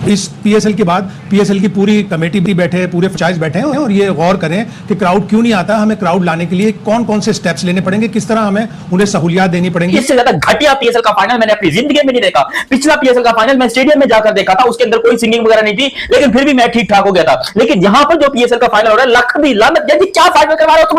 इस पीएसएल के बाद पीएसएल की पूरी कमेटी भी बैठे, पूरे फ्रेंचाइज बैठे हैं और ये गौर करें कि क्राउड क्यों नहीं आता, हमें क्राउड लाने के लिए कौन कौन से स्टेप्स लेने पड़ेंगे, किस तरह हमें उन्हें सहूलियत देनी पड़ेंगी। इससे ज्यादा घटिया पीएसएल का फाइनल मैंने अपनी जिंदगी में नहीं देखा। पिछला पीएसएल का फाइनल मैं स्टेडियम में जाकर देखा था, उसके अंदर कोई सिंगिंग वगैरह नहीं थी, लेकिन फिर भी मैं ठीक ठाक हो गया था। लेकिन यहां पर जो पीएसएल का फाइनल हो रहा है, लख भी लानत, जैसे क्या फाइनल करवा रहे हो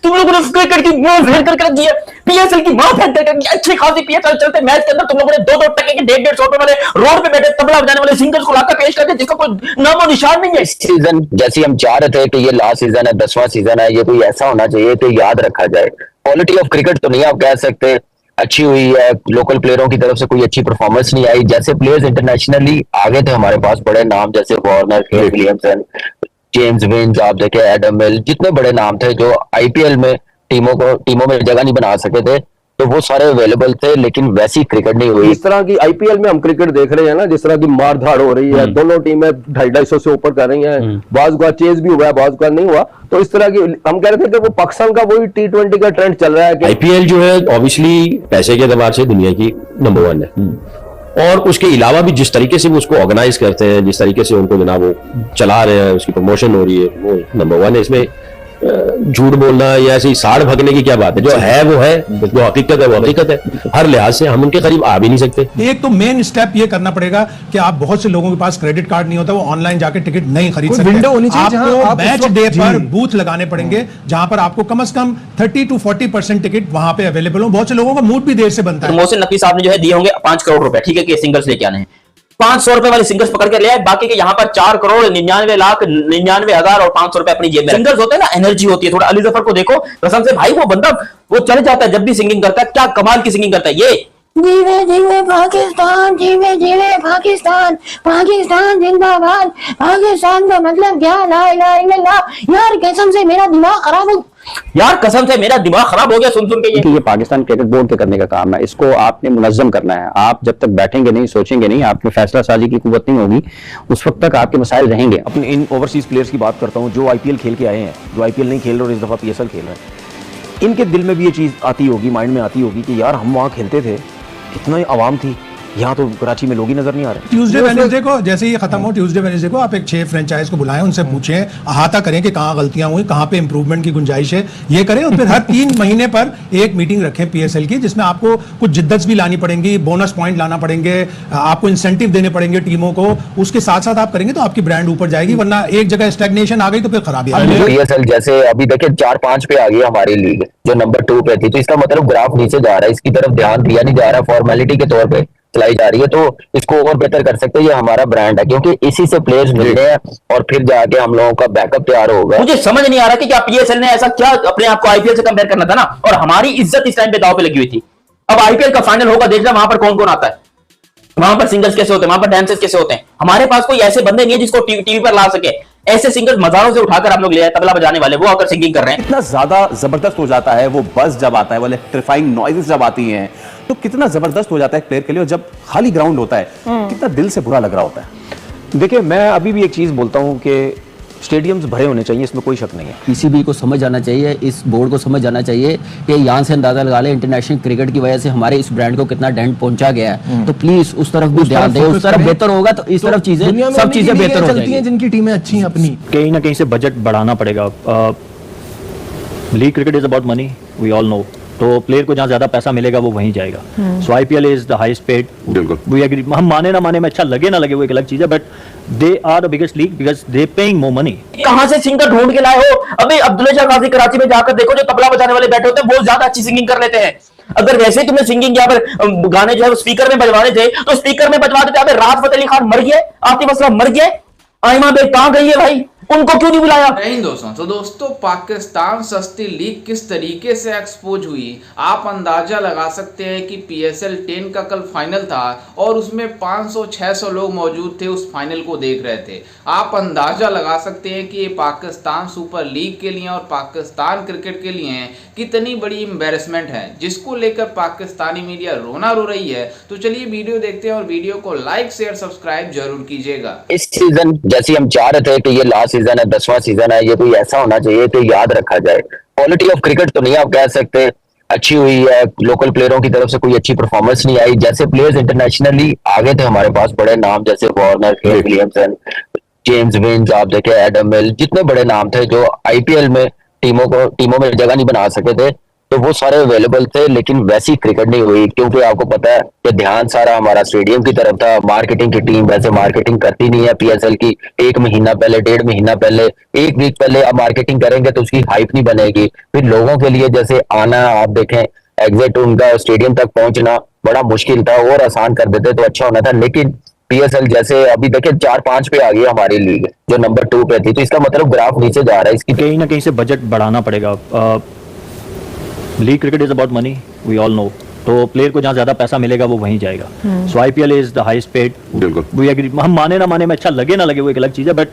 तुम लोग ने क्रिकेट की मां फेंक कर रखी है, पीएसएल की मां फेंक कर रखी है। अच्छी खासी पीएसएल चलते मैच के अंदर तुम लोगों ने 2-2 टके के 150 रुपए वाले रोड पे बैठे तबला बजाने वाले सिंगर्स को लाकर पेश करते, जिसका कोई नामो निशान नहीं है। इस सीजन जैसे हम चाह रहे थे कि ये लास्ट सीजन है, 10वां सीजन है, ये कोई ऐसा होना चाहिए तो याद रखा जाए। क्वालिटी ऑफ क्रिकेट तो नहीं आप कह सकते अच्छी हुई है, लोकल प्लेयरों की तरफ से कोई अच्छी परफॉर्मेंस नहीं आई। जैसे प्लेयर्स इंटरनेशनली आगे थे हमारे पास बड़े नाम, जैसे Warner, Kane Williamson, James Vince, आप देखें एडम मिल, जितने बड़े नाम थे जो आईपीएल में टीमों में जगह नहीं बना सके थे, तो वो सारे अवेलेबल थे, लेकिन वैसी क्रिकेट नहीं हुई। इस तरह की आईपीएल में हम क्रिकेट देख रहे हैं ना, जिस तरह की मारधाड़ हो रही है, दोनों टीमें 250 से ऊपर कर रही हैं, बाज़ का चेज भी हुआ है, बाज़ का नहीं हुआ, तो इस तरह की हम कह रहे थे कि वो पाकिस्तान का वही T20 का ट्रेंड चल रहा है कि आईपीएल जो है ऑब्वियसली पैसे के एतबार से दुनिया की नंबर 1 है, और उसके अलावा भी जिस तरीके से वो उसको ऑर्गेनाइज करते हैं, जिस तरीके से उनको जनाब वो चला रहे हैं, उसकी प्रमोशन हो रही है, वो नंबर 1 है। इसमें झूठ बोलना या ऐसी साड़ भगने की क्या बात है, जो है वो है, जो हकीकत है वो हकीकत है। हर लिहाज से हम उनके करीब आ भी नहीं सकते। एक तो मेन स्टेप ये करना पड़ेगा कि आप बहुत से लोगों के पास क्रेडिट कार्ड नहीं होता, वो ऑनलाइन जाके टिकट नहीं खरीद सकते। विंडो होनी चाहिए जहां आपको आप मैच डे पर बूथ लगाने पड़ेंगे, जहां पर आपको कम से कम 30 to 40% टिकट वहां पे अवेलेबल हो। बहुत से लोगों का मूड भी देर से बनता है। मोहसिन नकवी साहब ने जो है दिए होंगे 5 करोड़ रुपए, ठीक है कि सिंगल्स लेके आने हैं, 500 रुपए वाले सिंगल्स पकड़ के ले आए, बाकी के यहाँ पर 4,99,99,000 और 500 रुपए अपनी जेब में। सिंगल्स होते हैं ना, एनर्जी होती है। थोड़ा अली जफर को देखो, कसम से भाई वो बंदा वो चले जाता है जब भी सिंगिंग करता है, क्या कमाल की सिंगिंग करता है। ये जीवे जीवे पाकिस्तान, जीवे जीवे पाकिस्तान, पाकिस्तान जिंदाबाद, पाकिस्तान का मतलब क्या, ला इलाहा इल्लल्लाह। यार कसम से मेरा दिमाग खराब हो, यार कसम से मेरा दिमाग खराब हो गया सुन सुन के। ये पाकिस्तान क्रिकेट बोर्ड के करने का काम है, इसको आपने मुनज़्ज़म करना है। आप जब तक बैठेंगे नहीं, सोचेंगे नहीं, आप में फैसला साजी की कुव्वत नहीं होगी, उस वक्त तक आपके मसाइल रहेंगे। अपने इन ओवरसीज प्लेयर्स की बात करता हूँ जो आईपीएल खेल के आए हैं, जो आईपीएल नहीं खेल रहे और इस दफा पीएसएल खेल रहे हैं, इनके दिल में भी ये चीज आती होगी, माइंड में आती होगी कि यार हम वहाँ खेलते थे, कितना आवाम थी, यहाँ तो कराची में लोग ही नजर नहीं आ रहे। ट्यूसडे वेडनेसडे को जैसे ये खत्म हो, ट्यूसडे वेडनेसडे को आप एक 6 फ्रेंचाइज को बुलाएं, उनसे पूछें, अहाता करें कि कहाँ गलतियां हुई, कहाँ पे इंप्रूवमेंट की गुंजाइश है, ये करें। और फिर हर 3 महीने पर एक मीटिंग रखें पीएसएल की, जिसमें आपको कुछ जिद्दत भी लानी पड़ेंगी, बोनस पॉइंट लाना पड़ेंगे, आपको इंसेंटिव देने पड़ेंगे टीमों को। उसके साथ साथ आप करेंगे तो आपकी ब्रांड ऊपर जाएगी, वरना एक जगह स्टैग्नेशन आ गई तो फिर खराबी आ गई। पीएसएल जैसे अभी देखिए 4-5 पे आ गई हमारी लीग, जो नंबर 2 पे थी, तो इसका मतलब ग्राफ नीचे जा रहा है, इसकी तरफ ध्यान दिया नहीं जा रहा, फॉर्मेलिटी के तौर पे चलाई जा रही है। तो इसको और बेहतर कर सकते हैं, ये हमारा ब्रांड है, क्योंकि इसी से प्लेयर्स मिलने हैं और फिर जाके हम लोगों का बैकअप तैयार होगा। मुझे समझ नहीं आ रहा कि क्या पीएसएल ने ऐसा क्या अपने आप को आईपीएल से कंपेयर करना था ना, और हमारी इज्जत इस टाइम पे दांव पे लगी हुई थी। अब आईपीएल का फाइनल होगा, देखना वहां पर कौन कौन आता है, वहां पर सिंगर्स कैसे होते हैं, वहां पर डांसर्स कैसे होते हैं। हमारे पास कोई ऐसे बंदे नहीं है जिसको टीवी पर ला सके। ऐसे सिंगर्स मजारों से उठाकर आप लोग ले आए, तबला बजाने वाले, वो आकर सिंगिंग कर रहे हैं। कितना ज्यादा जबरदस्त हो जाता है वो बस जब आता है, वो इलेक्ट्रीफाइंग नॉइजेस जब आती हैं, तो कितना जबरदस्त हो जाता है प्लेयर के लिए। और जब खाली ग्राउंड होता है कितना दिल से बुरा लग रहा होता है। देखिए मैं अभी भी एक चीज बोलता हूँ कि स्टेडियम्स भरे होने चाहिए, इसमें कोई शक नहीं है। पीसीबी को समझ आना चाहिए, इस बोर्ड को समझ आना चाहिए कि यहाँ से अंदाजा लगा ले इंटरनेशनल क्रिकेट की वजह से हमारे इस ब्रांड को कितना डेंट पहुंचा गया है। तो प्लीज उस तरफ भी ध्यान दें, उस तरफ बेहतर होगा तो इस तरफ चीजें, सब चीजें बेहतर हो जाएंगी। जिनकी टीमें अच्छी हैं अपनी, कहीं ना कहीं से बजट बढ़ाना पड़ेगा। League cricket is about money, we all know, तो प्लेयर को जहाँ ज्यादा पैसा मिलेगा वो वहीं जाएगा। So IPL is the highest paid, we agree. हम माने ना माने में, अच्छा लगे ना लगे वो एक अलग चीज है, but they are the biggest league because they paying more money. कहां से सिंगर ढूंढ के लाए हो? अभी अब्दुल्ला शाह गाजी कराची में जाकर देखो, जो तबला बजाने वाले बैठे होते हैं वो ज्यादा अच्छी सिंगिंग कर लेते हैं। अगर वैसे तुम्हें सिंगिंग यहाँ पर गाने जो है स्पीकर में बजवाने थे तो स्पीकर में बजवा देते। राहत फतेह अली खान मर गए, आतिफ असलम मर गए, आइमा बेग कहां गई है भाई, उनको क्यों नहीं बुलाया? नहीं दोस्तों, तो दोस्तों पाकिस्तान सस्ती लीग किस तरीके से एक्सपोज हुई, आप अंदाजा लगा सकते हैं कि पीएसएल 10 का कल फाइनल था और उसमें 500-600 लोग मौजूद थे, उस फाइनल को देख रहे थे। आप अंदाजा लगा सकते हैं कि ये पाकिस्तान सुपर लीग के लिए और पाकिस्तान क्रिकेट के लिए कितनी बड़ी एम्बेरसमेंट है, जिसको लेकर पाकिस्तानी मीडिया रोना रो रही है। तो चलिए वीडियो देखते हैं और वीडियो को लाइक शेयर सब्सक्राइब जरूर कीजिएगा। इस सीजन जैसे हम चाह रहे थे कि ये लास्ट सीजन है, 10वां सीजन है, ये कोई ऐसा होना चाहिए तो याद रखा जाए। क्वालिटी ऑफ क्रिकेट तो नहीं आप कह सकते अच्छी हुई है, लोकल प्लेयरों की तरफ से कोई अच्छी परफॉर्मेंस नहीं आई। जैसे प्लेयर्स इंटरनेशनली आगे थे हमारे पास बड़े नाम, जैसे Warner, Kane Williamson, James Vince, आप देखें एडम मिल, जितने बड़े नाम थे जो आईपीएल में टीमों में जगह नहीं बना सके थे, तो वो सारे अवेलेबल थे, लेकिन वैसी क्रिकेट नहीं हुई। क्योंकि आपको पता है कि ध्यान सारा हमारा स्टेडियम की तरफ था। मार्केटिंग की टीम वैसे मार्केटिंग करती नहीं है पीएसएल की। 1 महीना पहले, 1.5 महीना पहले, 1 वीक पहले आप मार्केटिंग करेंगे तो उसकी हाइप नहीं बनेगी। फिर लोगों के लिए जैसे आना, आप देखें एग्जिट उनका स्टेडियम तक पहुंचना बड़ा मुश्किल था, और आसान कर देते तो अच्छा होना था। लेकिन पीएसएल जैसे अभी देखिए 4-5 पे आ गई हमारी लीग, जो नंबर 2 पे थी, तो इसका मतलब ग्राफ नीचे जा रहा है। इसकी कहीं ना कहीं से बजट बढ़ाना पड़ेगा। League cricket is about money, we all know. तो प्लेयर को जहाँ ज्यादा पैसा मिलेगा वो वहीं जाएगा। So IPL is the highest paid. बिल्कुल, वी एग्री। हम माने ना माने में, अच्छा लगे ना लगे वो एक अलग चीज है, but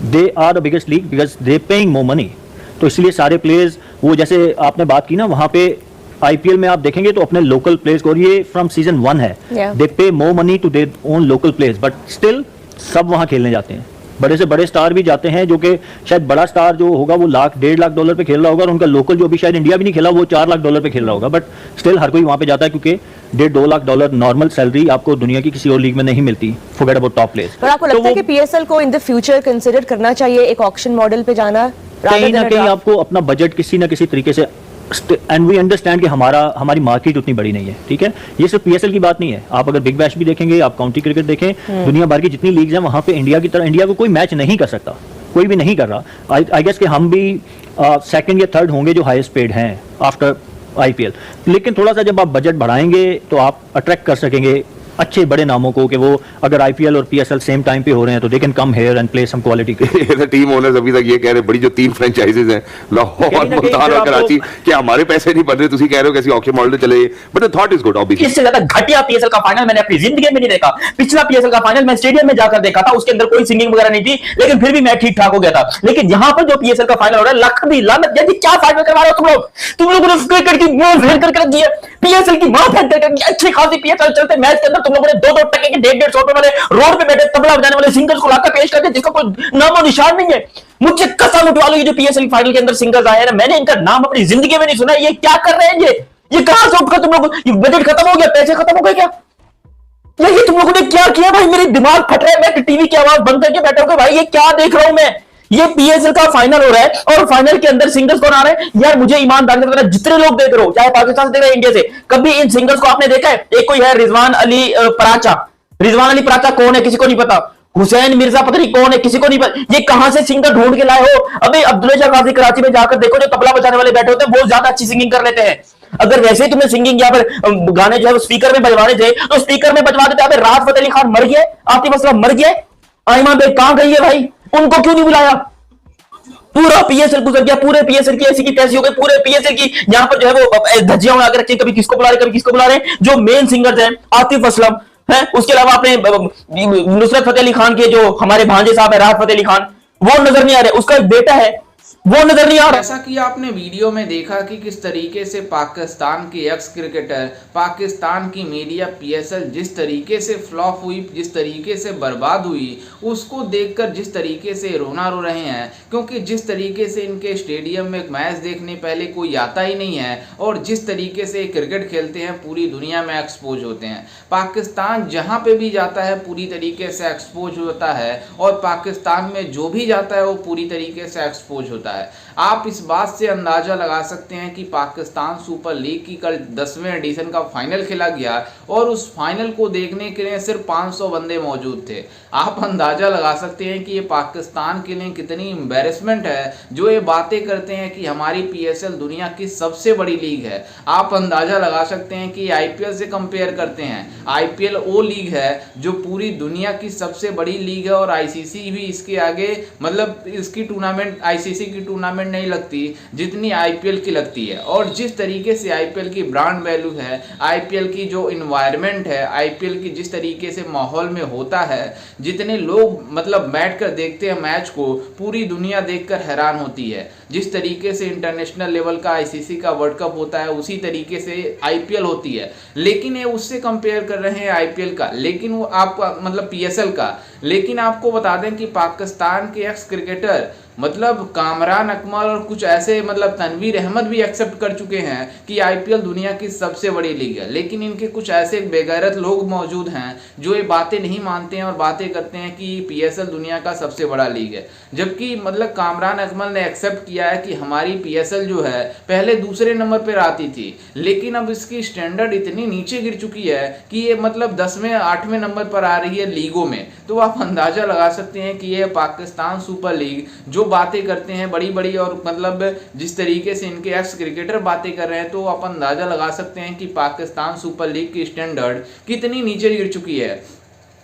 they are the biggest league because they paying more money. तो इसलिए सारे प्लेयर्स, वो जैसे आपने बात की ना, वहाँ पे आईपीएल में आप देखेंगे तो अपने लोकल प्लेयर्स को, और ये फ्रॉम सीजन 1 है, they pay more money to their own local players, but still सब वहाँ खेलने जाते हैं। बड़े से बड़े स्टार भी जाते हैं, जो कि शायद बड़ा स्टार जो होगा वो $1.5 लाख पे खेल रहा होगा, और उनका लोकल जो अभी शायद इंडिया भी नहीं खेला वो $4 लाख पे खेल रहा होगा, बट स्टिल हर कोई वहाँ पे जाता है, क्योंकि $1.5-2 लाख नॉर्मल सैलरी आपको दुनिया की किसी और लीग में नहीं मिलती। Forget about top players. पर आपको लगता है कि पीएसएल को इन द फ्यूचर कंसीडर करना चाहिए एक ऑक्शन मॉडल पे जाना? कहीं ना कहीं आपको अपना बजट किसी ना किसी तरीके से, एंड वी अंडरस्टैंड कि हमारी मार्केट उतनी बड़ी नहीं है, ठीक है। ये सिर्फ पीएसएल की बात नहीं है, आप अगर बिग बैश भी देखेंगे, आप काउंटी क्रिकेट देखें, दुनिया भर की जितनी लीग्स हैं वहां पे इंडिया की तरह इंडिया को कोई मैच नहीं कर सकता, कोई भी नहीं कर रहा। आई गेस कि हम भी सेकंड या थर्ड होंगे जो हाईएस्ट पेड हैं आफ्टर आईपीएल। लेकिन थोड़ा सा जब आप बजट बढ़ाएंगे तो आप अट्रैक्ट कर सकेंगे अच्छे बड़े नामों को, कि वो अगर आईपीएल और पीएसएल सेम टाइम पे हो रहे हैं तो they can come here and play some quality cricket. Team owners अभी तक ये कह रहे बड़ी जो 3 फ्रेंचाइजीज हैं, लाहौर, मुल्तान और कराची, कि हमारे पैसे नहीं बन रहे, तुसी कह रहे हो कैसी ऑक्शन मॉडल चले, but the thought is good obviously. इससे ज्यादा घटिया पीएसएल का फाइनल मैंने अपनी जिंदगी में नहीं देखा। पिछला पीएसएल का फाइनल मैं स्टेडियम में जाकर देखा था, उसके अंदर कोई सिंगिंग वगैरह नहीं थी, लेकिन फिर भी मैं ठीक ठाक हो गया था। लेकिन यहाँ पर जो पीएसएल का फाइनल हो रहा है, लख दी लानत, जैसे क्या फाइनल करवा रहे हो तुम लोग ने क्रिकेट की मां फेर कर रखी है, पीएसएल की मां फेर कर रखी है। अच्छी खासी पीएसएल चलते मैच के अंदर तुम लोगों ने 2-2 टके के 150-150 रुपए वाले रोड पे बैठे तबला बजाने वाले सिंगर्स को लाकर पेश करते, जिसका कोई नामो निशान नहीं है। मुझे कसम उठवा लो, ये जो पीएसएल फाइनल के अंदर सिंगर्स आए हैं ना, मैंने इनका नाम अपनी जिंदगी में नहीं सुना। ये क्या कर रहे हैं? ये कहां से उठकर तुम लोग, बजट खत्म हो गया, पैसे खत्म हो गए क्या? ये तुम लोगों ने क्या किया भाई? मेरे दिमाग फट रहा है, मैं टीवी की आवाज बंद करके बैठा हूं भाई, ये क्या देख रहा हूं मैं? ये पीएसएल का फाइनल हो रहा है और फाइनल के अंदर सिंगर्स कौन आ रहे हैं यार? मुझे ईमानदारी से बताना, जितने लोग देख रहे हो, चाहे पाकिस्तान से देख रहे हैं, इंडिया से, कभी इन सिंगर्स को आपने देखा है? एक कोई है रिजवान अली पराचा। रिजवान अली पराचा कौन है? किसी को नहीं पता। हुसैन मिर्जा पता नहीं कौन है, किसी को नहीं पता। ये कहां से सिंगर ढूंढ के लाए हो? अबे अब्दुल्ला शाह गाजी कराची में जाकर देखो, जो तबला बजाने वाले बैठे होते हैं वो ज्यादा अच्छी सिंगिंग कर लेते हैं। अगर वैसे ही तुम्हें सिंगिंग या फिर गाने जो है स्पीकर में बजवाने थे तो स्पीकर में बजवा देते। अबे राहत फतेह अली खान मर गए, आतिफ असलम मर गए, आइमा बेग कहां गई है भाई? उनको क्यों नहीं बुलाया? पूरा पीएसएल गुजर गया, पूरे पीएसएल की ऐसी की तैसी हो गई, पूरे पीएसएल की यहाँ पर जो है वो धज्जियां उड़ा के रखी, कभी किसको बुला रहे, कभी किसको बुला रहे। जो मेन सिंगर्स हैं आतिफ असलम है, उसके अलावा आपने नुसरत फतेह अली खान के जो हमारे भांजे साहब है राहत फतेह अली खान, वो नजर नहीं आ रहे। उसका एक बेटा है, वो नजर नहीं आ रहा। जैसा कि आपने वीडियो में देखा कि किस तरीके से पाकिस्तान के एक्स क्रिकेटर, पाकिस्तान की मीडिया पीएसएल जिस तरीके से फ्लॉप हुई, जिस तरीके से बर्बाद हुई, उसको देखकर जिस तरीके से रोना रो रहे हैं। क्योंकि जिस तरीके से इनके स्टेडियम में मैच देखने पहले कोई आता ही नहीं है, और जिस तरीके से क्रिकेट खेलते हैं पूरी दुनिया में एक्सपोज होते हैं। पाकिस्तान जहाँ पे भी जाता है पूरी तरीके से एक्सपोज होता है, और पाकिस्तान में जो भी जाता है वो पूरी तरीके से एक्सपोज होता है। आप इस बात से अंदाजा लगा सकते हैं कि पाकिस्तान सुपर लीग की कल 10वें एडिशन का फाइनल खेला गया, और उस फाइनल को देखने के लिए सिर्फ 500 बंदे मौजूद थे। आप अंदाजा लगा सकते हैं कि ये पाकिस्तान के लिए कितनी एम्बैरेसमेंट है, जो ये बातें करते हैं कि हमारी पीएसएल दुनिया की सबसे बड़ी लीग है। आप अंदाजा लगा सकते हैं कि आईपीएल से कंपेयर करते हैं। आईपीएल वो लीग है जो पूरी दुनिया की सबसे बड़ी लीग है, और आईसीसी भी इसके आगे, मतलब इसकी टूर्नामेंट, आईसीसी की टूर्नामेंट नहीं लगती जितनी आईपीएल की लगती है। और जिस तरीके से आईपीएल की ब्रांड वैल्यू है, आईपीएल की जो इन्वायरमेंट है, आईपीएल की जिस तरीके से माहौल में होता है, जितने लोग मतलब बैठकर देखते हैं मैच को, पूरी दुनिया देखकर हैरान होती है। जिस तरीके से इंटरनेशनल लेवल का आईसीसी का वर्ल्ड कप होता है, उसी तरीके से आईपीएल होती है। लेकिन ये उससे कंपेयर कर रहे हैं आईपीएल का, लेकिन वो आपका मतलब पीएसएल का। लेकिन आपको बता दें कि पाकिस्तान के एक्स क्रिकेटर मतलब कामरान अकमल और कुछ ऐसे मतलब तनवीर अहमद भी एक्सेप्ट कर चुके हैं कि आईपीएल दुनिया की सबसे बड़ी लीग है, लेकिन इनके कुछ ऐसे बेगैरत लोग मौजूद हैं जो ये बातें नहीं मानते हैं और बातें करते हैं कि पीएसएल दुनिया का सबसे बड़ा लीग है। जबकि मतलब कामरान अकमल ने एक्सेप्ट किया है कि हमारी पीएसएल जो है पहले दूसरे नंबर पर आती थी, लेकिन अब इसकी स्टैंडर्ड इतनी नीचे गिर चुकी है कि ये मतलब 10वें 8वें नंबर पर आ रही है लीगों में। तो आप अंदाजा लगा सकते हैं कि ये पाकिस्तान सुपर लीग जो बातें करते हैं बड़ी बड़ी और मतलब जिस तरीके से इनके एक्स क्रिकेटर बातें कर रहे हैं, तो आप अंदाजा लगा सकते हैं कि पाकिस्तान सुपर लीग की स्टैंडर्ड कितनी नीचे गिर चुकी है।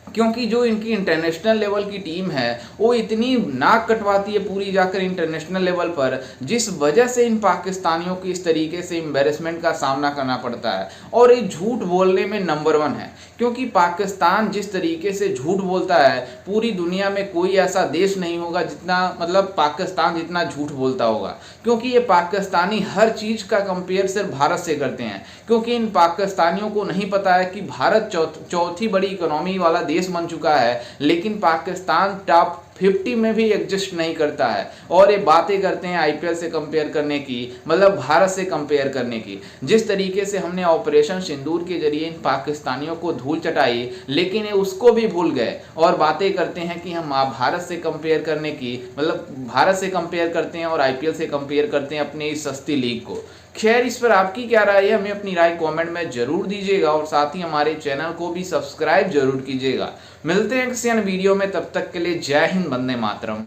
क्योंकि जो इनकी इंटरनेशनल लेवल की टीम है वो इतनी नाक कटवाती है पूरी जाकर इंटरनेशनल लेवल पर, जिस वजह से इन पाकिस्तानियों की इस तरीके से एम्बेरसमेंट का सामना करना पड़ता है। और ये झूठ बोलने में नंबर 1 है, क्योंकि पाकिस्तान जिस तरीके से झूठ बोलता है पूरी दुनिया में कोई ऐसा देश नहीं होगा जितना मतलब पाकिस्तान जितना झूठ बोलता होगा। क्योंकि ये पाकिस्तानी हर चीज़ का कंपेयर सिर्फ भारत से करते हैं, क्योंकि इन पाकिस्तानियों को नहीं पता है कि भारत चौथी बड़ी इकोनॉमी वाला देश बन चुका है, लेकिन पाकिस्तान टॉप 50 में भी एग्जिस्ट नहीं करता है। और ये बातें करते हैं आईपीएल से कंपेयर करने की, मतलब भारत से कंपेयर करने की। जिस तरीके से हमने ऑपरेशन सिंदूर के जरिए इन पाकिस्तानियों को धूल चटाई, लेकिन ये उसको भी भूल गए और बातें करते हैं कि हम भारत से कंपेयर करने की, मतलब भारत से कंपेयर करते हैं और आईपीएल से कंपेयर करते हैं अपनी इस सस्ती लीग को। खैर, इस पर आपकी क्या राय है हमें अपनी राय कमेंट में जरूर दीजिएगा और साथ ही हमारे चैनल को भी सब्सक्राइब जरूर कीजिएगा। मिलते हैं किसी अन्य वीडियो में, तब तक के लिए जय हिंद, वंदे मातरम।